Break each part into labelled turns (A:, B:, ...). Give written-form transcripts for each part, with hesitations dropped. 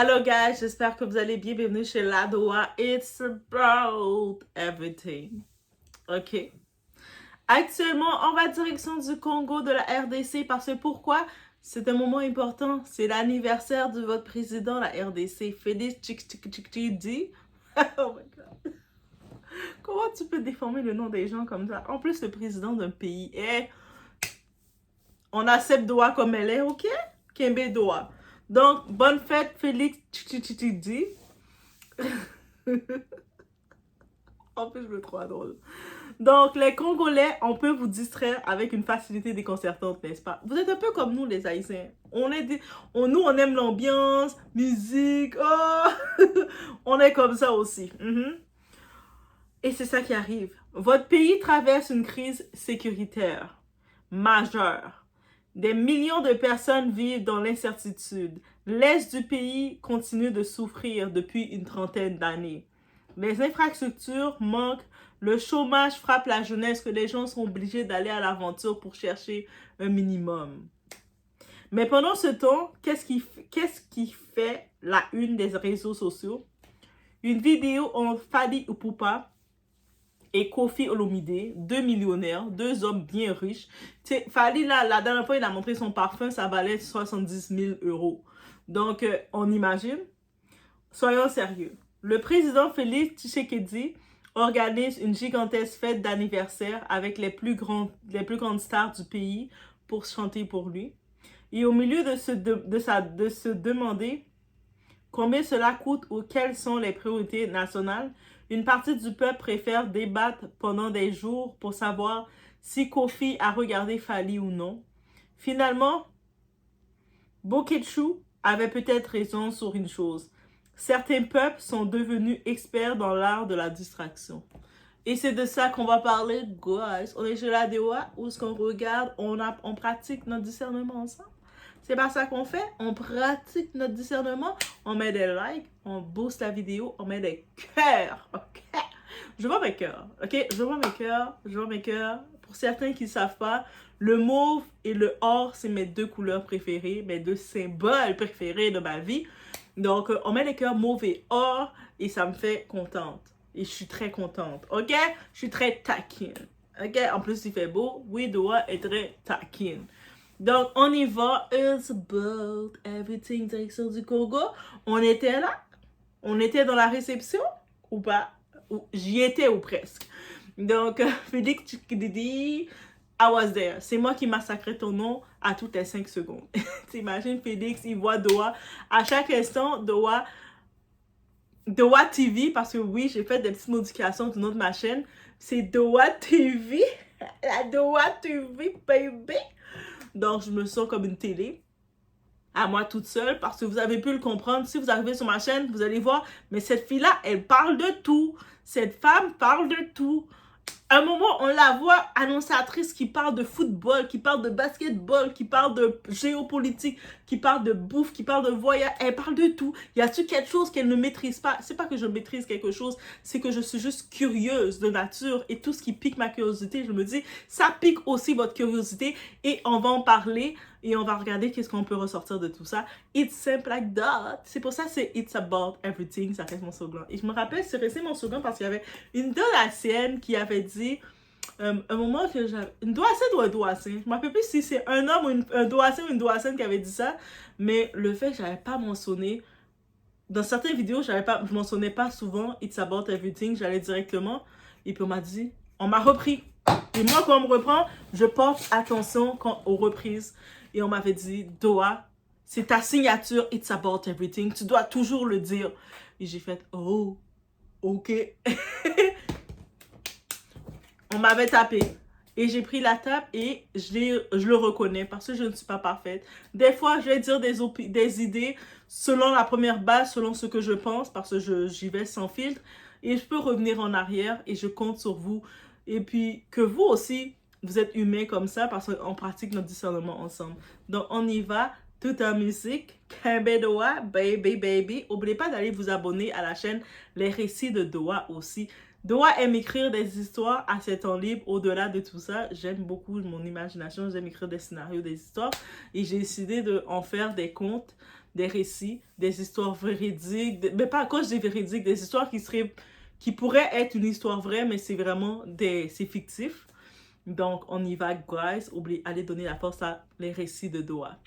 A: Hello guys, j'espère que vous allez bien. Bienvenue chez Ladoa. It's about everything. Ok. Actuellement, on va direction du Congo de la RDC parce que pourquoi? C'est un moment important. C'est l'anniversaire de votre président, la RDC. Félix Tshisekedi. Oh my god. Comment tu peux déformer le nom des gens comme ça? En plus, le président d'un pays. On accepte Doha comme elle est, ok? Kembe Doha. Donc, bonne fête, Félix Tshisekedi. En plus, je me trouve drôle. Donc, les Congolais, on peut vous distraire avec une facilité déconcertante, n'est-ce pas? Vous êtes un peu comme nous, les Haïtiens. Nous, on aime l'ambiance, musique, oh! On est comme ça aussi. Et c'est ça qui arrive. Votre pays traverse une crise sécuritaire majeure. Des millions de personnes vivent dans l'incertitude. L'Est du pays continue de souffrir depuis une trentaine d'années. Les infrastructures manquent, le chômage frappe la jeunesse, que les gens sont obligés d'aller à l'aventure pour chercher un minimum. Mais pendant ce temps, qu'est-ce qui fait la une des réseaux sociaux? Une vidéo entre Fally Ipupa et Koffi Olomide, deux millionnaires, deux hommes bien riches. Fally, la dernière fois, il a montré son parfum, ça valait 70 000 euros. Donc, on imagine. Soyons sérieux. Le président Félix Tshisekedi organise une gigantesque fête d'anniversaire avec les plus grandes stars du pays pour chanter pour lui. Et au milieu de se demander combien cela coûte ou quelles sont les priorités nationales, une partie du peuple préfère débattre pendant des jours pour savoir si Koffi a regardé Fally ou non. Finalement, Boketchou avait peut-être raison sur une chose. Certains peuples sont devenus experts dans l'art de la distraction. Et c'est de ça qu'on va parler, guys. On est chez la DOA, où ce qu'on regarde, on pratique notre discernement ensemble. C'est pas ça qu'on fait. On pratique notre discernement. On met des likes, on booste la vidéo, on met des cœurs. Ok? Je vois mes cœurs. Ok? Je vois mes cœurs. Pour certains qui ne savent pas, le mauve et le or, c'est mes deux couleurs préférées, mes deux symboles préférés de ma vie. Donc, on met les cœurs mauve et or et ça me fait contente. Et je suis très contente. Ok? Je suis très taquine. Ok? En plus, il fait beau. Oui, Doha est très taquine. Donc, on y va. It's about everything, direction du Congo. On était là. On était dans la réception ou pas? J'y étais ou presque. Donc, Félix Tshisekedi, I was there. C'est moi qui massacrais ton nom à toutes les 5 secondes. T'imagines, Félix, il voit Doha. À chaque instant, Doha TV, parce que oui, j'ai fait des petites modifications du nom de ma chaîne. C'est Doha TV. La Doha TV, baby. Donc, je me sens comme une télé. À moi toute seule, parce que vous avez pu le comprendre. Si vous arrivez sur ma chaîne, vous allez voir, mais cette fille-là, elle parle de tout. Cette femme parle de tout. À un moment, on la voit annonciatrice qui parle de football, qui parle de basketball, qui parle de géopolitique, qui parle de bouffe, qui parle de voyage. Elle parle de tout. Y a-t-il quelque chose qu'elle ne maîtrise pas? C'est pas que je maîtrise quelque chose, c'est que je suis juste curieuse de nature et tout ce qui pique ma curiosité, je me dis, ça pique aussi votre curiosité et on va en parler et on va regarder qu'est-ce qu'on peut ressortir de tout ça. It's simple like that. C'est pour ça que c'est It's about everything, ça reste mon slogan. Et je me rappelle, c'est resté mon slogan parce qu'il y avait une de la sienne qui avait dit un moment que j'avais une doacine ou un doacin, je ne me rappelle plus si c'est un homme ou un doacin ou une doacine qui avait dit ça, mais le fait que je n'avais pas mentionné dans certaines vidéos, je mentionnais pas souvent It's about everything, j'allais directement et puis on m'a repris. Et moi, quand on me reprend, je porte attention aux reprises. Et on m'avait dit, Doha, c'est ta signature, It's about everything. Tu dois toujours le dire. Et j'ai fait, oh, ok. On m'avait tapé. Et j'ai pris la tape et je le reconnais parce que je ne suis pas parfaite. Des fois, je vais dire des idées selon la première base, selon ce que je pense, parce que j'y vais sans filtre. Et je peux revenir en arrière et je compte sur vous. Et puis, que vous aussi, vous êtes humains comme ça parce qu'on pratique notre discernement ensemble. Donc, on y va. Tout en musique. Kembe Doha, baby, baby. N'oubliez pas d'aller vous abonner à la chaîne Les Récits de Doha aussi. Doha aime écrire des histoires à ses temps libres. Au-delà de tout ça, j'aime beaucoup mon imagination. J'aime écrire des scénarios, des histoires. Et j'ai décidé d'en faire des contes. des récits, des histoires véridiques, mais pas quand je dis véridiques, des histoires qui pourraient être une histoire vraie, mais c'est vraiment c'est fictif. Donc, on y va, guys. Allez donner la force à les récits de Doha.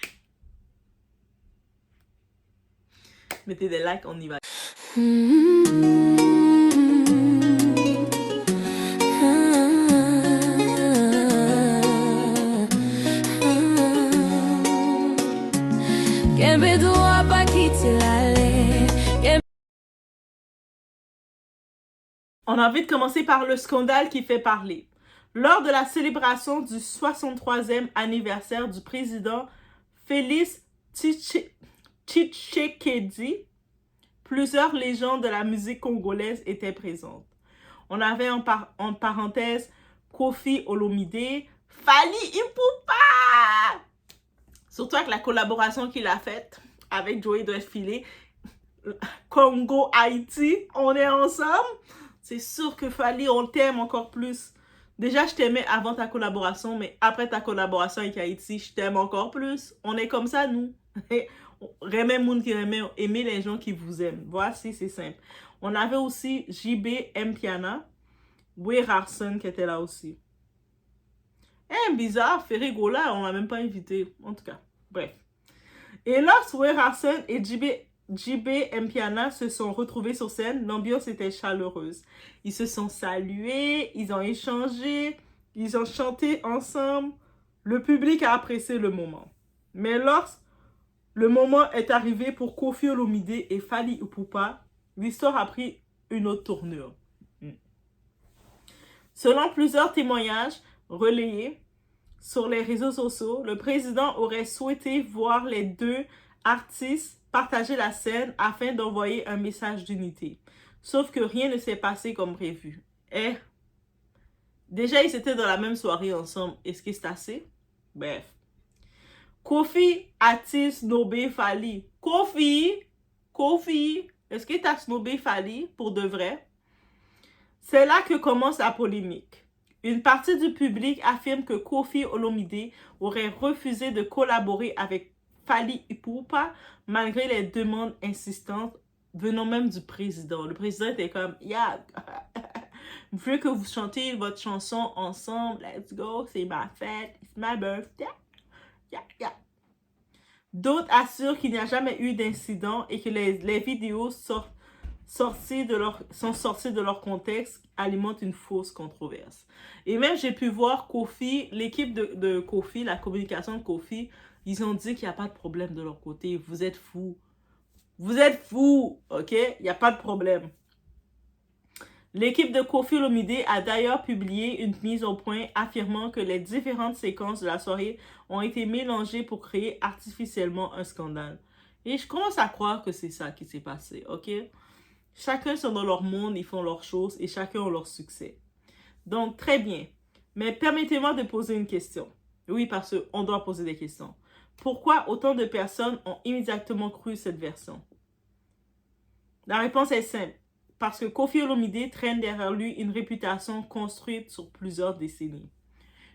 A: Mettez des likes, on y va. On a envie de commencer par le scandale qui fait parler. Lors de la célébration du 63e anniversaire du président Félix Tshisekedi, plusieurs légendes de la musique congolaise étaient présentes. On avait en parenthèse Koffi Olomide, Fally Ipupa, surtout avec la collaboration qu'il a faite avec Joey Doit-Filé, Congo-Haïti, on est ensemble. C'est sûr que Fally, on t'aime encore plus. Déjà, je t'aimais avant ta collaboration, mais après ta collaboration avec Haïti, je t'aime encore plus. On est comme ça, nous. Remets moun qui remet, aimez les gens qui vous aiment. Voici, c'est simple. On avait aussi JB Mpiana, Boué Rarson qui était là aussi. Bizarre, Ferrigola, on l'a même pas invité. En tout cas, bref. Et lorsque Boué Rarson et JB Mpiana se sont retrouvés sur scène, l'ambiance était chaleureuse. Ils se sont salués, ils ont échangé, ils ont chanté ensemble. Le public a apprécié le moment. Mais lorsque le moment est arrivé pour Koffi Olomide et Fally Ipupa, l'histoire a pris une autre tournure. Selon plusieurs témoignages relayés sur les réseaux sociaux, le président aurait souhaité voir les deux artistes partager la scène afin d'envoyer un message d'unité. Sauf que rien ne s'est passé comme prévu. Déjà, ils étaient dans la même soirée ensemble. Est-ce que c'est assez? Bref. Koffi a-t-il snobé Fally? Koffi, est-ce que tu as snobé Fally pour de vrai? C'est là que commence la polémique. Une partie du public affirme que Koffi Olomide aurait refusé de collaborer avec Fally Ipupa malgré les demandes insistantes venant même du président. Le président était comme, yeah, je veux que vous chantiez votre chanson ensemble, let's go, c'est ma fête, it's my birthday. Yeah. D'autres assurent qu'il n'y a jamais eu d'incident et que les vidéos sont sorties de leur contexte alimentent une fausse controverse. Et même j'ai pu voir Koffi, l'équipe de Koffi, la communication de Koffi, ils ont dit qu'il n'y a pas de problème de leur côté. Vous êtes fous. Vous êtes fous, ok? Il n'y a pas de problème. L'équipe de Koffi Olomide a d'ailleurs publié une mise au point affirmant que les différentes séquences de la soirée ont été mélangées pour créer artificiellement un scandale. Et je commence à croire que c'est ça qui s'est passé, ok? Chacun sont dans leur monde, ils font leurs choses et chacun a leur succès. Donc, très bien. Mais permettez-moi de poser une question. Oui, parce qu'on doit poser des questions. Pourquoi autant de personnes ont immédiatement cru cette version? La réponse est simple. Parce que Koffi Olomide traîne derrière lui une réputation construite sur plusieurs décennies.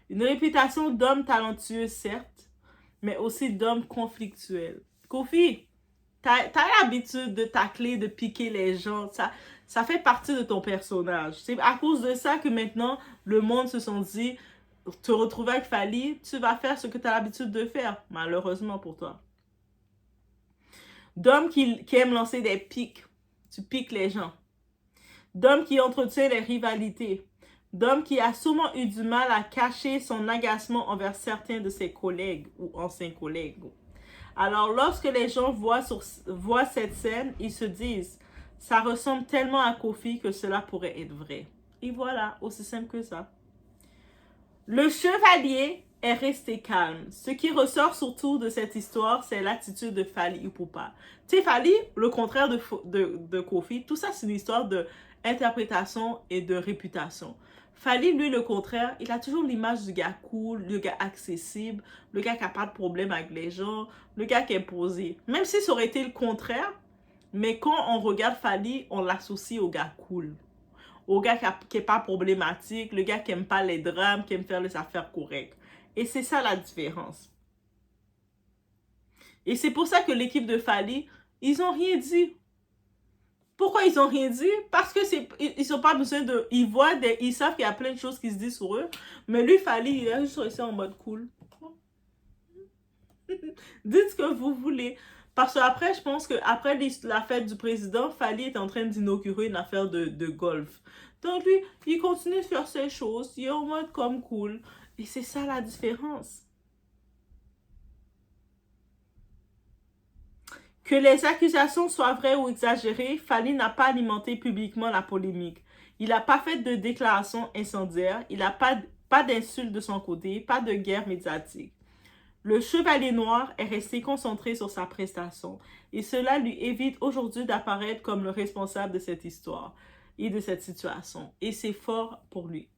A: Une réputation d'homme talentueux, certes, mais aussi d'homme conflictuel. Koffi, t'as l'habitude de tacler, de piquer les gens. Ça fait partie de ton personnage. C'est à cause de ça que maintenant, le monde se sont dit, te retrouver avec Fally, tu vas faire ce que tu as l'habitude de faire, malheureusement pour toi. D'homme qui aime lancer des pics. Tu piques les gens. D'homme qui entretient les rivalités, d'homme qui a souvent eu du mal à cacher son agacement envers certains de ses collègues ou anciens collègues. Alors, lorsque les gens voient cette scène, ils se disent, ça ressemble tellement à Koffi que cela pourrait être vrai. Et voilà, aussi simple que ça. Le chevalier est resté calme. Ce qui ressort surtout de cette histoire, c'est l'attitude de Fally Ipupa. Tu sais, Fally, le contraire de Koffi, tout ça, c'est une histoire d'interprétation et de réputation. Fally, lui, le contraire, il a toujours l'image du gars cool, le gars accessible, le gars qui n'a pas de problème avec les gens, le gars qui est posé. Même si ça aurait été le contraire, mais quand on regarde Fally, on l'associe au gars cool. Au gars qui n'est pas problématique, le gars qui n'aime pas les drames, qui aime faire les affaires correctes. Et c'est ça la différence. Et c'est pour ça que l'équipe de Fally, ils n'ont rien dit. Pourquoi ils n'ont rien dit? Parce que ils n'ont pas besoin de... Ils savent qu'il y a plein de choses qui se disent sur eux. Mais lui, Fally, il a juste resté en mode cool. Dites ce que vous voulez. Parce qu'après, je pense qu'après la fête du président, Fally est en train d'inaugurer une affaire de golf. Donc lui, il continue de faire ses choses. Il est en mode comme cool. Et c'est ça la différence. Que les accusations soient vraies ou exagérées, Fally n'a pas alimenté publiquement la polémique. Il n'a pas fait de déclaration incendiaire, il n'a pas d'insultes de son côté, pas de guerre médiatique. Le Chevalier Noir est resté concentré sur sa prestation et cela lui évite aujourd'hui d'apparaître comme le responsable de cette histoire et de cette situation. Et c'est fort pour lui.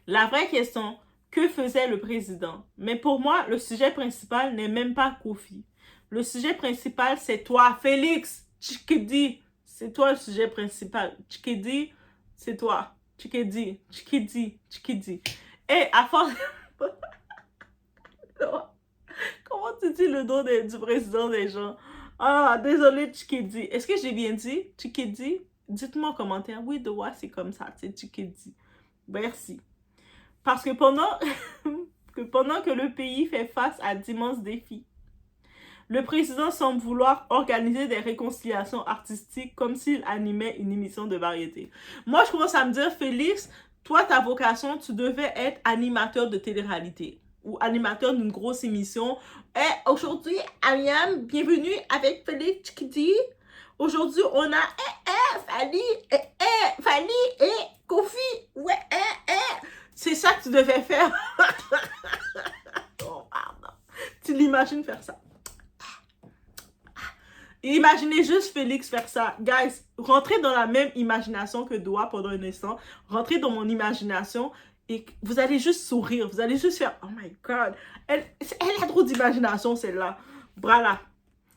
A: La vraie question, que faisait le président? Mais pour moi, le sujet principal n'est même pas Kofi. Le sujet principal, c'est toi, Félix Tshisekedi. C'est toi le sujet principal. Tshisekedi, c'est toi. Tshisekedi, Tshisekedi, Tshisekedi. Et à force... Comment tu dis le nom du président des gens? Ah, désolé, Tshisekedi. Est-ce que j'ai bien dit? Tshisekedi? Dites-moi en commentaire. Oui, de ouais, c'est comme ça. C'est Tshisekedi. Merci. Parce que pendant que le pays fait face à d'immenses défis, le président semble vouloir organiser des réconciliations artistiques comme s'il animait une émission de variété. Moi, je commence à me dire, Félix, toi, ta vocation, tu devais être animateur de télé-réalité ou animateur d'une grosse émission. Et aujourd'hui, Ariane, bienvenue avec Félix Tshisekedi. Aujourd'hui, on a Fally, Fally et Kofi. Ouais, c'est ça que tu devais faire. Oh, pardon. Tu l'imagines faire ça. Imaginez juste Félix faire ça. Guys, rentrez dans la même imagination que Doha pendant un instant. Rentrez dans mon imagination et vous allez juste sourire. Vous allez juste faire, oh my God. Elle a trop d'imagination, celle-là. Voilà.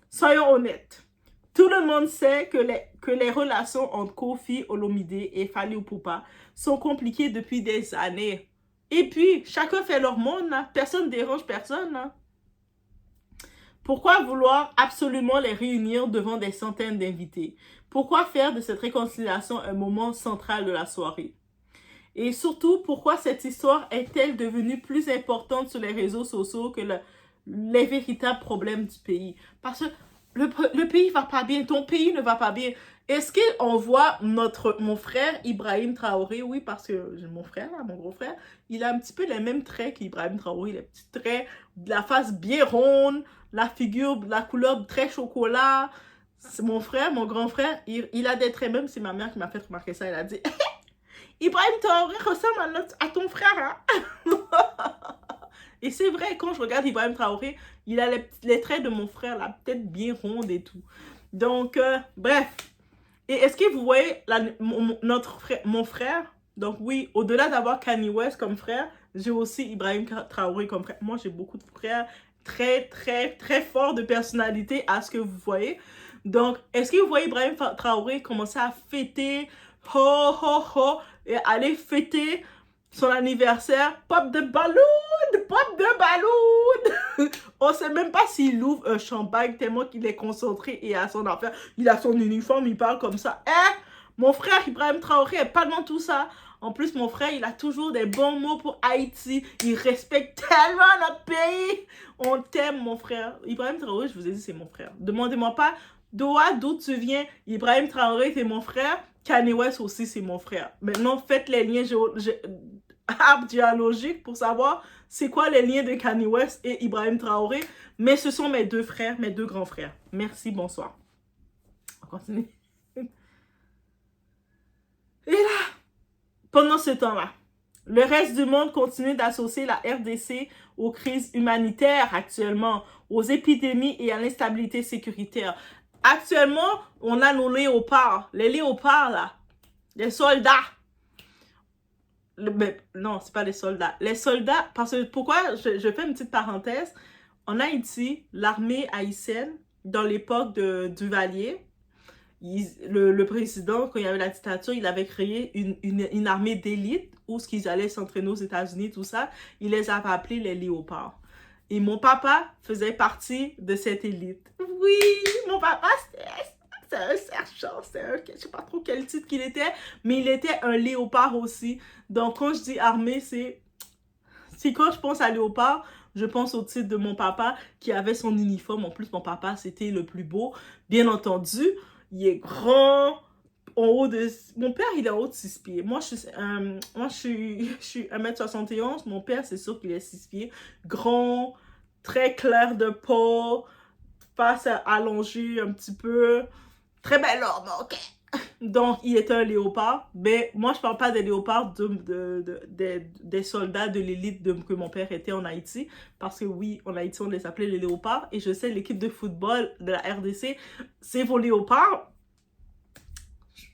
A: Soyons honnêtes. Tout le monde sait que les relations entre Kofi Olomide et Fally Ipupa sont compliquées depuis des années. Et puis, chacun fait leur monde. Là. Personne ne dérange personne. Là. Pourquoi vouloir absolument les réunir devant des centaines d'invités? Pourquoi faire de cette réconciliation un moment central de la soirée? Et surtout, pourquoi cette histoire est-elle devenue plus importante sur les réseaux sociaux que les véritables problèmes du pays? Parce que le pays va pas bien, ton pays ne va pas bien. Est-ce qu'on voit mon frère Ibrahim Traoré? Oui, parce que mon frère, là, mon gros frère, il a un petit peu les mêmes traits qu'Ibrahim Traoré. Les petits traits, la face bien ronde, la figure, la couleur très chocolat. C'est mon frère, mon grand frère, il a des traits, même c'est ma mère qui m'a fait remarquer ça, elle a dit Ibrahim Traoré ressemble à ton frère. Hein? Et c'est vrai, quand je regarde Ibrahim Traoré, il a les traits de mon frère, la tête bien ronde et tout. Donc, bref. Et est-ce que vous voyez mon frère? Donc oui, au-delà d'avoir Kanye West comme frère, j'ai aussi Ibrahim Traoré comme frère. Moi, j'ai beaucoup de frères très, très, très forts de personnalité à ce que vous voyez. Donc, est-ce que vous voyez Ibrahim Traoré commencer à fêter, ho, ho, ho, et aller fêter son anniversaire, pop de ballon, pop de ballon. On ne sait même pas s'il ouvre un champagne tellement qu'il est concentré et à son affaire. Il a son uniforme, il parle comme ça. Mon frère Ibrahim Traoré est pas dans tout ça. En plus, mon frère, il a toujours des bons mots pour Haïti. Il respecte tellement notre pays. On t'aime, mon frère. Ibrahim Traoré, je vous ai dit, c'est mon frère. Demandez-moi pas, Doha, d'où tu viens? Ibrahim Traoré, c'est mon frère. Kanye West aussi, c'est mon frère. Maintenant, faites les liens géologiques pour savoir c'est quoi les liens de Kanye West et Ibrahim Traoré. Mais ce sont mes deux frères, mes deux grands frères. Merci, bonsoir. On continue. Et là, pendant ce temps-là, le reste du monde continue d'associer la RDC aux crises humanitaires actuellement, aux épidémies et à l'instabilité sécuritaire. Actuellement, on a nos léopards. Les léopards, là. Les soldats. Non, c'est pas les soldats. Les soldats, parce que pourquoi, je fais une petite parenthèse. En Haïti, l'armée haïtienne, dans l'époque de Duvalier, le président, quand il y avait la dictature, il avait créé une armée d'élite où ce qu'ils allaient s'entraîner aux États-Unis, tout ça. Il les avait appelés les léopards. Et mon papa faisait partie de cette élite. Oui, mon papa, c'est un sergent, je sais pas trop quel titre qu'il était, mais il était un léopard aussi. Donc, quand je dis armée, c'est quand je pense à léopard, je pense au titre de mon papa qui avait son uniforme. En plus, mon papa, c'était le plus beau. Bien entendu, il est grand, en haut de... Mon père, il est en haut de 6 pieds. Moi, je suis 1m71. Mon père, c'est sûr qu'il est 6 pieds. Grand, très clair de peau, face allongée un petit peu. Très bel homme, ok? Donc, il était un léopard. Mais moi, je parle pas des léopards des soldats de l'élite que mon père était en Haïti. Parce que oui, en Haïti, on les appelait les léopards. Et je sais, l'équipe de football de la RDC, c'est vos léopards.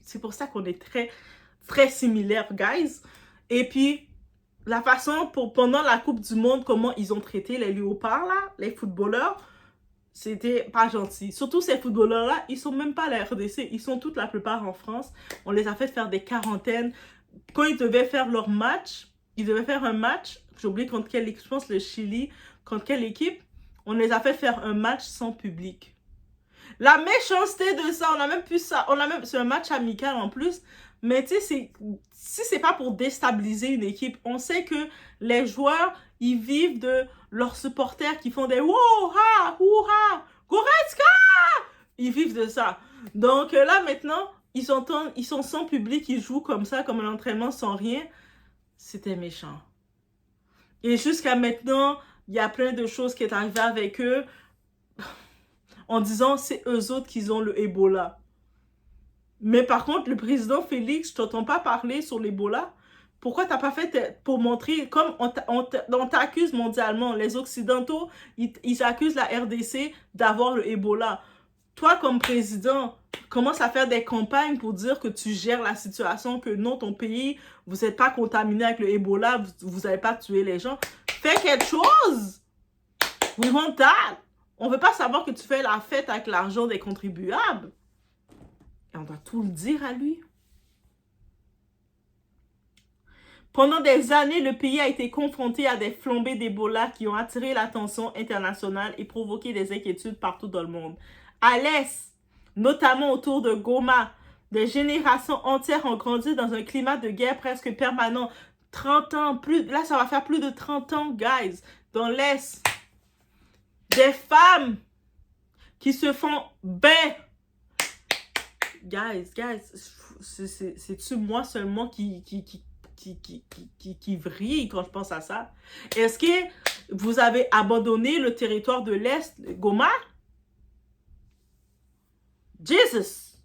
A: C'est pour ça qu'on est très, très similaires, guys. Et puis, la façon pendant la Coupe du Monde, comment ils ont traité les léopards, là, les footballeurs, c'était pas gentil. Surtout ces footballeurs-là, ils sont même pas à la RDC. Ils sont toute la plupart en France. On les a fait faire des quarantaines. Quand ils devaient faire leur match, ils devaient faire un match. J'ai oublié contre quelle équipe, je pense le Chili. Contre quelle équipe? On les a fait faire un match sans public. La méchanceté de ça, on a même plus ça. C'est un match amical en plus. Mais tu sais, si c'est pas pour déstabiliser une équipe, on sait que les joueurs, ils vivent de leurs supporters qui font des wouha, wouha, Goretzka! Ils vivent de ça. Donc là, maintenant, ils sont sans public, ils jouent comme ça, comme un entraînement sans rien. C'était méchant. Et jusqu'à maintenant, il y a plein de choses qui sont arrivées avec eux en disant c'est eux autres qui ont le Ebola. Mais par contre, le président Félix, je t'entends pas parler sur l'Ebola. Pourquoi t'as pas fait pour montrer, comme on t'accuse mondialement, les Occidentaux, ils accusent la RDC d'avoir le Ebola. Toi, comme président, commence à faire des campagnes pour dire que tu gères la situation, que non, ton pays, vous n'êtes pas contaminé avec le Ebola, vous n'avez pas tué les gens. Fais quelque chose! We want that! On veut pas savoir que tu fais la fête avec l'argent des contribuables. Et on doit tout le dire à lui. Pendant des années, le pays a été confronté à des flambées d'Ebola qui ont attiré l'attention internationale et provoqué des inquiétudes partout dans le monde. À l'Est, notamment autour de Goma, des générations entières ont grandi dans un climat de guerre presque permanent. 30 ans, là ça va faire plus de 30 ans, guys. Dans l'Est, des femmes qui se font Guys, c'est-tu moi seulement qui vrille quand je pense à ça? Est-ce que vous avez abandonné le territoire de l'Est, Goma? Jesus!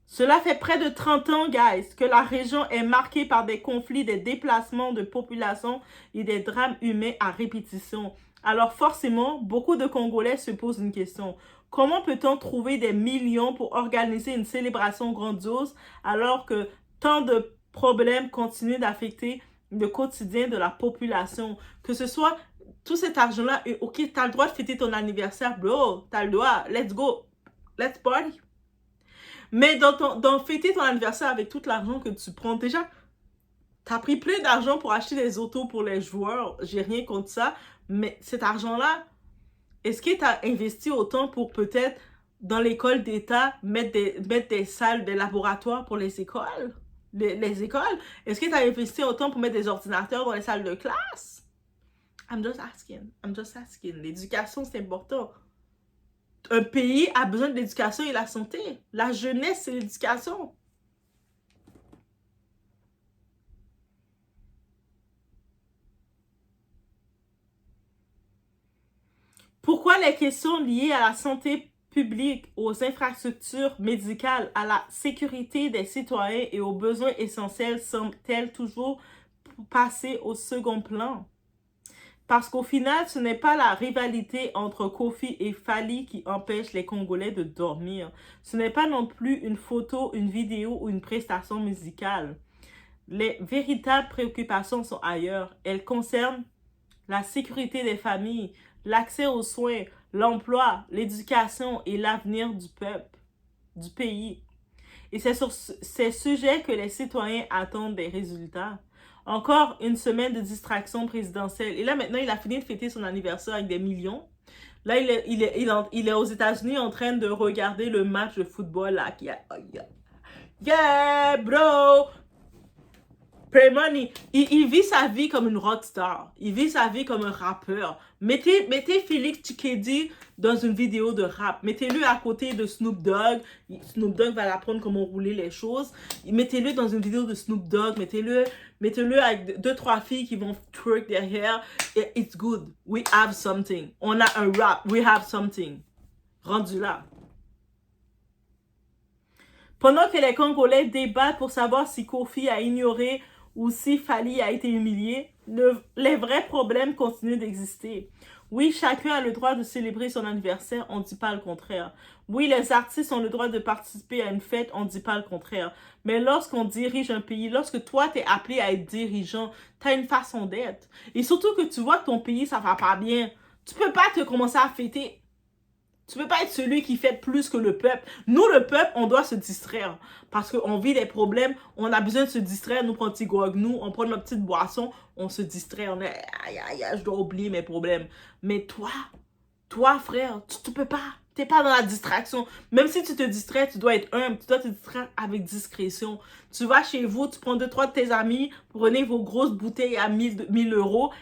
A: Cela fait près de 30 ans, guys, que la région est marquée par des conflits, des déplacements de population et des drames humains à répétition. Alors forcément, beaucoup de Congolais se posent une question. Comment peut-on trouver des millions pour organiser une célébration grandiose alors que tant de problèmes continuent d'affecter le quotidien de la population? Que ce soit tout cet argent-là, ok, t'as le droit de fêter ton anniversaire, bro, t'as le droit, let's go, let's party. Mais dans fêter ton anniversaire avec tout l'argent que tu prends, déjà, t'as pris plein d'argent pour acheter des autos pour les joueurs, j'ai rien contre ça, mais cet argent-là, est-ce que tu as investi autant pour peut-être, dans l'école d'État, mettre des salles, des laboratoires pour les écoles? Les écoles? Est-ce que tu as investi autant pour mettre des ordinateurs dans les salles de classe? I'm just asking. L'éducation, c'est important. Un pays a besoin de l'éducation et la santé. La jeunesse, c'est l'éducation. Pourquoi les questions liées à la santé publique, aux infrastructures médicales, à la sécurité des citoyens et aux besoins essentiels semblent-elles toujours passer au second plan? Parce qu'au final, ce n'est pas la rivalité entre Kofi et Fally qui empêche les Congolais de dormir. Ce n'est pas non plus une photo, une vidéo ou une prestation musicale. Les véritables préoccupations sont ailleurs. Elles concernent la sécurité des familles, l'accès aux soins, l'emploi, l'éducation et l'avenir du peuple, du pays. Et c'est sur ces sujets que les citoyens attendent des résultats. Encore une semaine de distraction présidentielle. Et là, maintenant, il a fini de fêter son anniversaire avec des millions. Là, il est aux États-Unis en train de regarder le match de football là. Yeah, bro! Pay money. Il vit sa vie comme une rockstar. Il vit sa vie comme un rappeur. Mettez Félix Tshisekedi dans une vidéo de rap. Mettez-le à côté de Snoop Dogg. Snoop Dogg va l'apprendre comment rouler les choses. Mettez-le dans une vidéo de Snoop Dogg. Mettez-le avec 2-3 filles qui vont twerk derrière. It's good. We have something. On a un rap. We have something. Rendu là. Pendant que les Congolais débattent pour savoir si Kofi a ignoré ou si Fally a été humilié, les vrais problèmes continuent d'exister. Oui, chacun a le droit de célébrer son anniversaire, on ne dit pas le contraire. Oui, les artistes ont le droit de participer à une fête, on ne dit pas le contraire. Mais lorsqu'on dirige un pays, lorsque toi, tu es appelé à être dirigeant, tu as une façon d'être. Et surtout que tu vois que ton pays, ça va pas bien. Tu peux pas te commencer à fêter. Tu peux pas être celui qui fait plus que le peuple. Nous, le peuple, on doit se distraire. Parce qu'on vit des problèmes, on a besoin de se distraire. Nous, prenons un petit grog, nous, on prend notre petite boisson, on se distrait. On est, aïe, aïe, aïe, je dois oublier mes problèmes. Mais toi, frère, tu peux pas. T'es pas dans la distraction. Même si tu te distrais, tu dois être humble. Tu dois te distraire avec discrétion. Tu vas chez vous, tu prends 2-3 de tes amis, prenez vos grosses bouteilles à 1000 euros.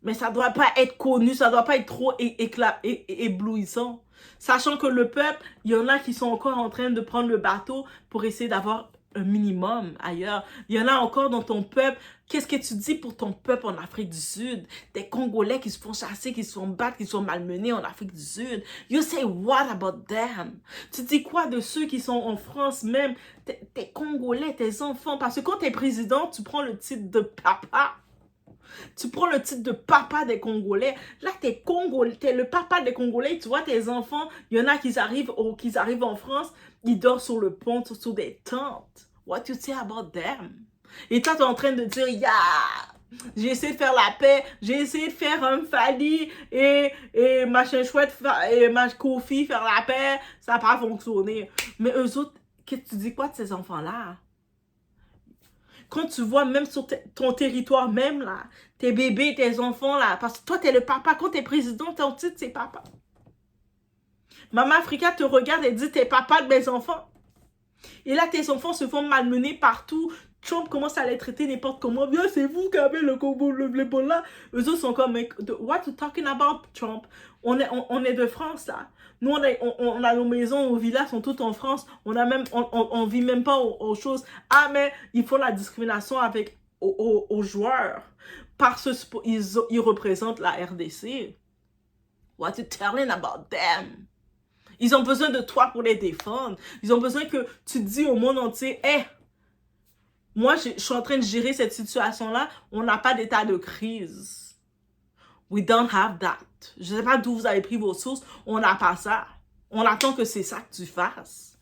A: Mais ça doit pas être connu, ça doit pas être trop éblouissant. Sachant que le peuple, il y en a qui sont encore en train de prendre le bateau pour essayer d'avoir un minimum ailleurs. Il y en a encore dans ton peuple. Qu'est-ce que tu dis pour ton peuple en Afrique du Sud? Des Congolais qui se font chasser, qui se font battre, qui sont malmenés en Afrique du Sud. You say what about them? Tu dis quoi de ceux qui sont en France même? Tes Congolais, tes enfants. Parce que quand tu es président, tu prends le titre de papa. Tu prends le titre de papa des Congolais. Là, t'es le papa des Congolais. Tu vois tes enfants, il y en a qui arrivent en France, ils dorment sur le pont, sur des tentes. What you say about them? Et toi, t'es en train de dire, yeah, j'ai essayé de faire la paix, j'ai essayé de faire un Fally et machin chouette, et ma Kofi faire la paix, ça n'a pas fonctionné. Mais eux autres, qu'est-ce que tu dis quoi de ces enfants-là? Quand tu vois même sur ton territoire même, là, tes bébés, tes enfants, là, parce que toi, t'es le papa. Quand t'es président, ton titre, c'est papa. Maman Africa te regarde et dit, t'es papa de mes enfants. Et là, tes enfants se font malmener partout. Trump commence à les traiter n'importe comment. Bien, c'est vous qui avez le Congo, le bon là. Eux autres sont comme, what you talking about, Trump? On est de France, là. Nous, on a nos maisons, nos villas sont toutes en France. On vit même pas aux choses. Ah, mais ils font la discrimination avec aux joueurs. Parce qu'ils représentent la RDC. What you telling about them? Ils ont besoin de toi pour les défendre. Ils ont besoin que tu dis au monde entier, hey, moi, je suis en train de gérer cette situation-là. On n'a pas d'état de crise. We don't have that. Je ne sais pas d'où vous avez pris vos sources. On n'a pas ça. On attend que c'est ça que tu fasses.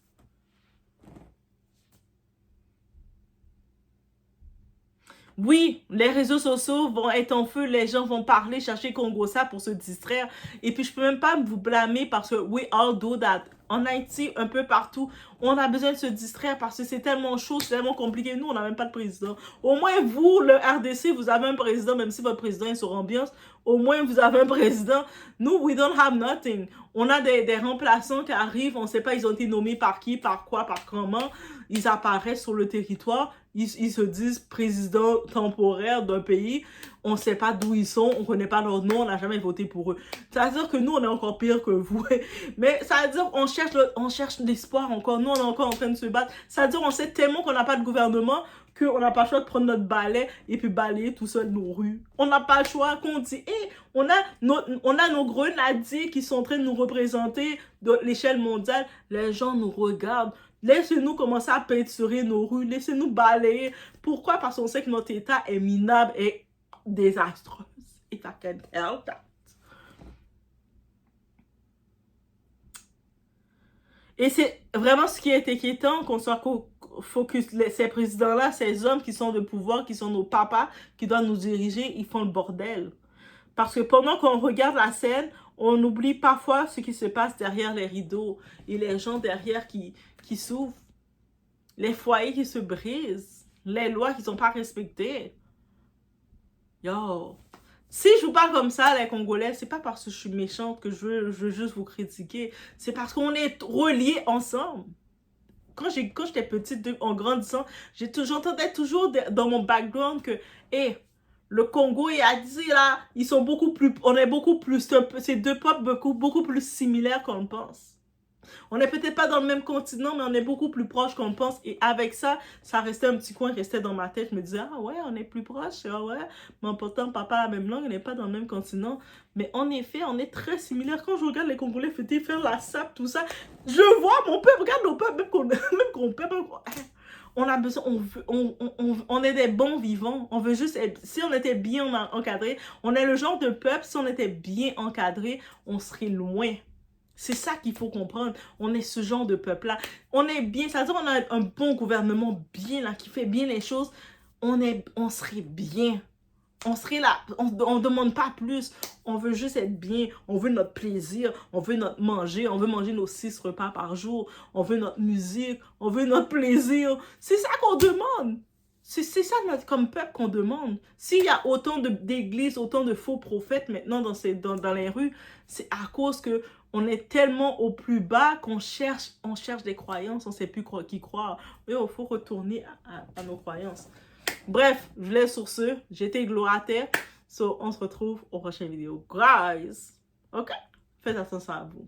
A: Oui, les réseaux sociaux vont être en feu. Les gens vont parler, chercher Congossa pour se distraire. Et puis, je peux même pas vous blâmer parce que we all do that. En Haïti, un peu partout, on a besoin de se distraire parce que c'est tellement chaud, c'est tellement compliqué. Nous, on n'a même pas de président. Au moins, vous, le RDC, vous avez un président, même si votre président est sur ambiance. Au moins, vous avez un président. Nous, we don't have nothing. On a des remplaçants qui arrivent, on ne sait pas, ils ont été nommés par qui, par quoi, par comment. Ils apparaissent sur le territoire. Ils se disent président temporaire d'un pays. On ne sait pas d'où ils sont, on ne connaît pas leur nom, on n'a jamais voté pour eux. Ça veut dire que nous, on est encore pire que vous. Mais ça veut dire qu'on cherche l'espoir encore. Nous, on est encore en train de se battre. Ça veut dire qu'on sait tellement qu'on n'a pas de gouvernement qu'on n'a pas le choix de prendre notre balai et puis balayer tout seul nos rues. On n'a pas le choix qu'on dit, hey, on a nos grenadiers qui sont en train de nous représenter de l'échelle mondiale. Les gens nous regardent. Laissez-nous commencer à peinturer nos rues. Laissez-nous balayer. Pourquoi? Parce qu'on sait que notre état est minable et désastreuse. If I can tell that. Et c'est vraiment ce qui est inquiétant, qu'on soit focus, ces présidents-là, ces hommes qui sont de pouvoir, qui sont nos papas, qui doivent nous diriger, ils font le bordel. Parce que pendant qu'on regarde la scène, on oublie parfois ce qui se passe derrière les rideaux et les gens derrière qui souffrent, les foyers qui se brisent. Les lois qui sont pas respectées. Yo. Si je vous parle comme ça, les Congolais, c'est pas parce que je suis méchante que je veux juste vous critiquer. C'est parce qu'on est reliés ensemble. Quand j'étais petite, en grandissant, j'entendais toujours dans mon background que, hey, le Congo et Haïti, là, ils sont beaucoup plus, on est beaucoup plus, c'est deux peuples beaucoup plus similaires qu'on pense. On n'est peut-être pas dans le même continent, mais on est beaucoup plus proche qu'on pense. Et avec ça, ça restait un petit coin, restait dans ma tête. Je me disais, ah ouais, on est plus proche, ah ouais. Mais pourtant, papa a la même langue, on n'est pas dans le même continent. Mais en effet, on est très similaires. Quand je regarde les Congolais faire la sape, tout ça, je vois mon peuple, regarde nos peuples, même qu'on peuple, on a besoin, on est des bons vivants. On veut juste être, si on était bien encadré, on est le genre de peuple, si on était bien encadré, on serait loin. C'est ça qu'il faut comprendre. On est ce genre de peuple-là. On est bien, c'est-à-dire on a un bon gouvernement bien là, qui fait bien les choses. On serait bien. On serait là. On demande pas plus. On veut juste être bien. On veut notre plaisir. On veut notre manger. On veut manger nos 6 repas par jour. On veut notre musique. On veut notre plaisir. C'est ça qu'on demande. C'est ça comme peuple qu'on demande. S'il y a autant d'églises, autant de faux prophètes maintenant dans les rues, c'est à cause que on est tellement au plus bas qu'on cherche des croyances, on ne sait plus qui croire. Mais il faut retourner à nos croyances. Bref, je laisse sur ce. J'étais Glorataire. So, on se retrouve au prochain vidéo. Guys! OK? Faites attention à vous.